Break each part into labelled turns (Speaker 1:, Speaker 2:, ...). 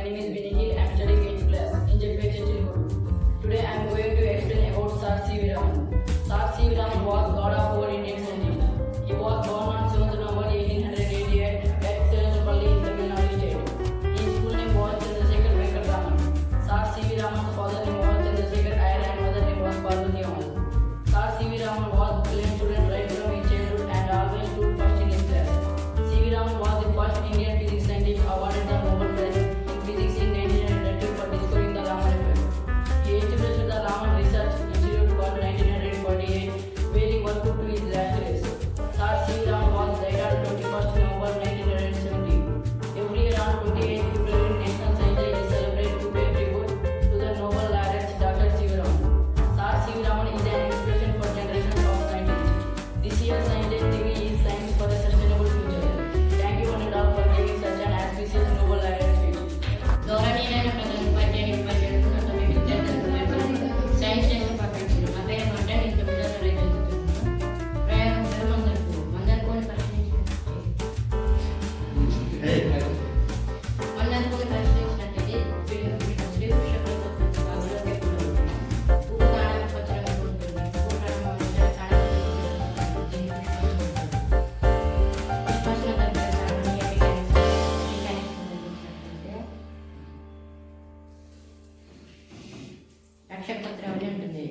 Speaker 1: name is Viniki. I am studying 8th class in JPH Chilkoot. Today I am going to explain about Sir C.V. Raman. Sir C.V. Raman was God of our Indian scientist. He was born on 7th November 1888 at Tiruchirappalli in Tamil Nadu state. His full name was Chandrasekhar Venkat Raman. Sir C.V. Raman's father name was Chandrasekhar Iyer and mother name was Parvati Raman. Sir C.V. Raman was a brilliant student right from his childhood and always stood first in his class. C.V. Raman was the first Indian physics scientist awarded the Nobel Prize in Physics in 1992 for discovering the Raman effect. He established the Raman Research Institute for 1948, where he worked to his last days. Sir C.V. Raman was died on 21st November 1970. Every year on 28th February, National Science Day is celebrated to pay tribute to the Nobel laureate Dr. C.V. Raman. Sir C.V. Raman is an inspiration for generations of scientists. This year's Science Day theme is Science for a Sustainable Future. Thank you one and all for giving such an auspicious Nobel laureate speech.
Speaker 2: గౌరవనీయులైన ప్రజల ఉపాధ్యాయుని ఉపాధ్యాయులకు తమ విద్యార్థులకు science day శుభాకాంక్షలు. నా పేరు మంట, నేను 9వ తరగతి చదువుతున్నాను. ప్రయోగం పేరు మందరపుని పరిశీలించినట్లయితే శ్రీ వృషభంలో బాగులోకి పువ్వు కాణం పచ్చరంగా ఉంటుంది. పువ్వు కాణం నక్షత్రం ఉంటుంది.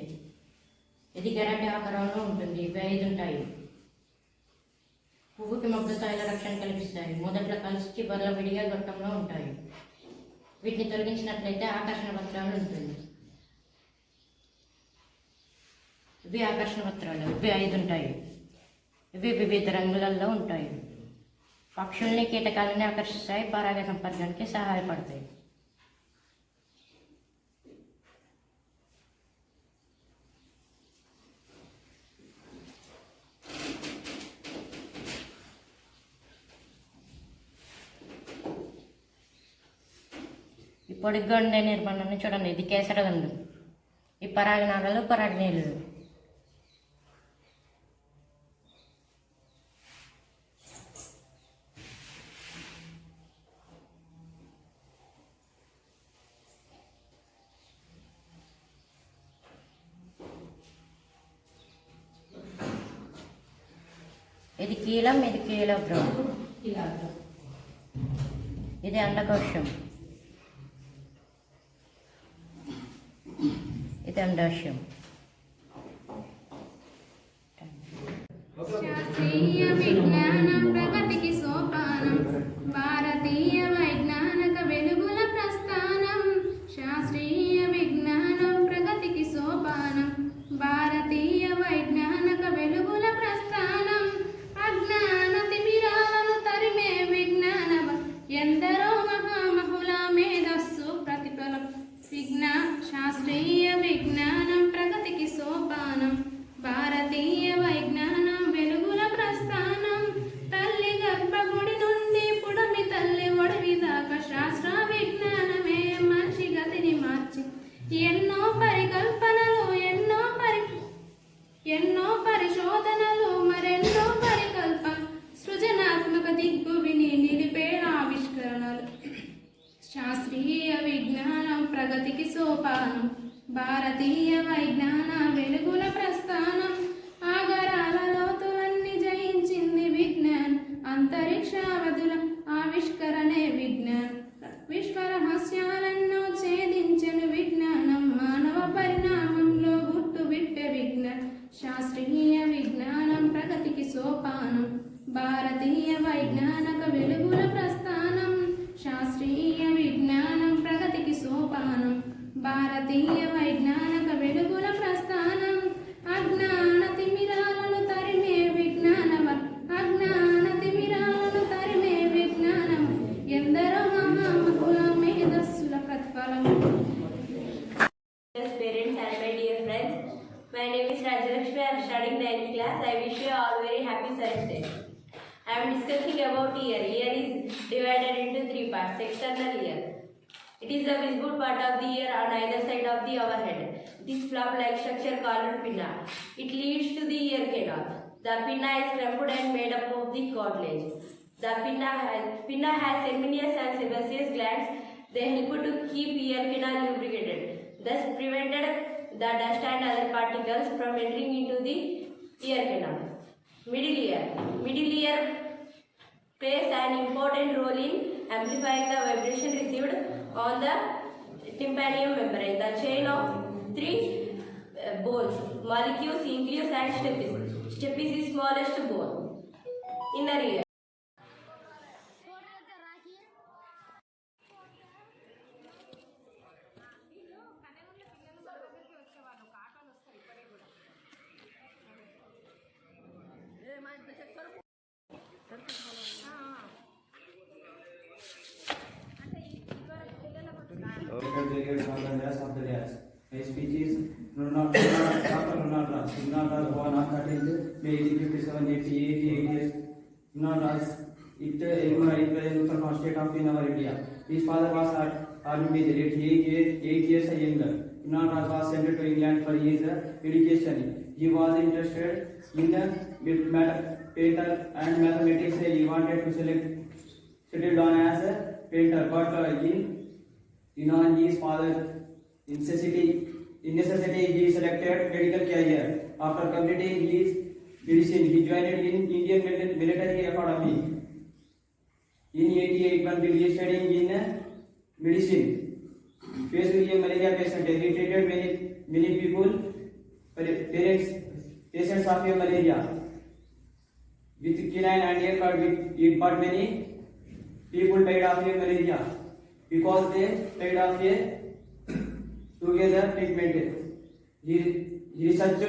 Speaker 2: ఇది గెరటి ఆకారంలో ఉంటుంది. ఇవి 5 ఉంటాయి. పువ్వుకి మొగ్గ స్థాయిలో రక్షణ కల్పిస్తాయి. మొదట్లో కలిసి చివరిలో విడిగా గొట్టంలో ఉంటాయి. వీటిని తొలగించినట్లయితే ఆకర్షణ పత్రాలు ఉంటుంది. ఇవి ఆకర్షణ పత్రాలు. ఇవి 5 ఉంటాయి. ఇవి వివిధ రంగులలో ఉంటాయి. పక్షుల్ని కీటకాలని ఆకర్షిస్తాయి. పరాగ సంపర్కానికి సహాయపడతాయి. ఈ పొడిగ్గా ఉండే నిర్మాణాన్ని చూడండి. ఇది కేసరగంధం. ఈ పరాగనాళాలు పరాగనీళ్ళు. ఇది కీలం, ఇది కీలోగ్రాం. ఇది అండకోశం, ఇది అండాశయం.
Speaker 3: శాస్త్రీయ విజ్ఞానం ప్రగతికి సోపానం, భారతీయ వైజ్ఞానిక వెలుగుల ప్రస్థానం. శాస్త్రీయ విజ్ఞానం ప్రగతికి సోపానం, భారతీయ వైజ్ఞానిక వెలుగుల ప్రస్థానం. అజ్ఞాన తిమిరాలను తరిమే విజ్ఞాన ఎందరో మహామహుల మేధస్సు ప్రతిఫలం. శాస్త్రీయ విజ్ఞానం ప్రగతికి సోపానం, భారతీయ వైజ్ఞానం వెలుగుల ప్రస్థానం. తల్లి గర్భగుడి నుండి పుడమి తల్లి ఒడివి దాకా శాస్త్ర విజ్ఞానమే మనిషి గతిని మార్చి ఎన్నో పరికల్పనలు, ఎన్నో పరిశోధనలు, మరెన్నో పరికల్పన, సృజనాత్మక దిగ్గువిని నిలిపే ఆవిష్కరణలు. శాస్త్రీయ విజ్ఞానం ప్రగతికి సోపానం, భారతీయ వైజ్ఞాన వెలుగుల ప్రస్థానం. ఆగరాల లోతులన్నీ జయించింది విజ్ఞానం, అంతరిక్షావధుల ఆవిష్కరణే విజ్ఞానం. విశ్వ రహస్యాలెన్నో ఛేదించెను విజ్ఞానం, మానవ పరిణామంలో గుట్టు విప్పే విజ్ఞానం. శాస్త్రీయ విజ్ఞానం ప్రగతికి సోపానం, భారతీయ వైజ్ఞానిక వెలుగుల ప్రస్థానం. శాస్త్రీయ విజ్ఞానం ప్రగతికి సోపానం, భారతీయ వైజ్ఞానిక వెలుగుల ప్రస్థానం. అజ్ఞాన తిమిరాలను తరిమే విజ్ఞానం ఎందరో మహామహుల మేధస్సుల ప్రతిఫలం.
Speaker 4: Parents and my dear friends, my name is Rajalakshmi. I am studying 9th class. I wish you all very happy Science Day. I am discussing about ear. Ear is divided into 3 parts. External ear. It is the visible part of the ear on either side of our head. It is flap-like structure called pinna. It leads to the ear canal. The pinna is crumpled and made up of the cartilage. The pinna has seminous and sebaceous glands They help to keep ear canal lubricated, thus prevented the dust and other particles from entering into the ear canal. Middle ear plays an important role in amplifying the vibration received on the tympanium membrane. The chain of three bones, malleus, incluus and stapes. Stapes is smallest bone. Inner ear.
Speaker 5: Aggregate from the rest of the dash. My speech is Dr. Ronald Ras. Ronald Ras born on 13th May 1857, 88 years. Ronald Ras, it in Uttar state of in our India. His father was army major, 8 years younger. Ronald Ras was sent to England for his education. He was interested in painter and mathematics. He wanted to settle down as a painter, but in his father necessity, he selected medical career. After completing his medicine, he joined in Indian Military Academy. In 88, when he was studying in medicine, faced with a malaria patient, he treated many people, patients of malaria with quinine and aircraft with it, but many people died of malaria because they died of together treatment. He researched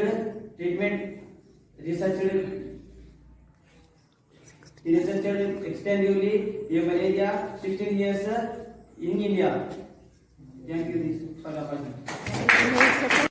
Speaker 5: extensively malaria 16 years in India. Thank you for the opportunity.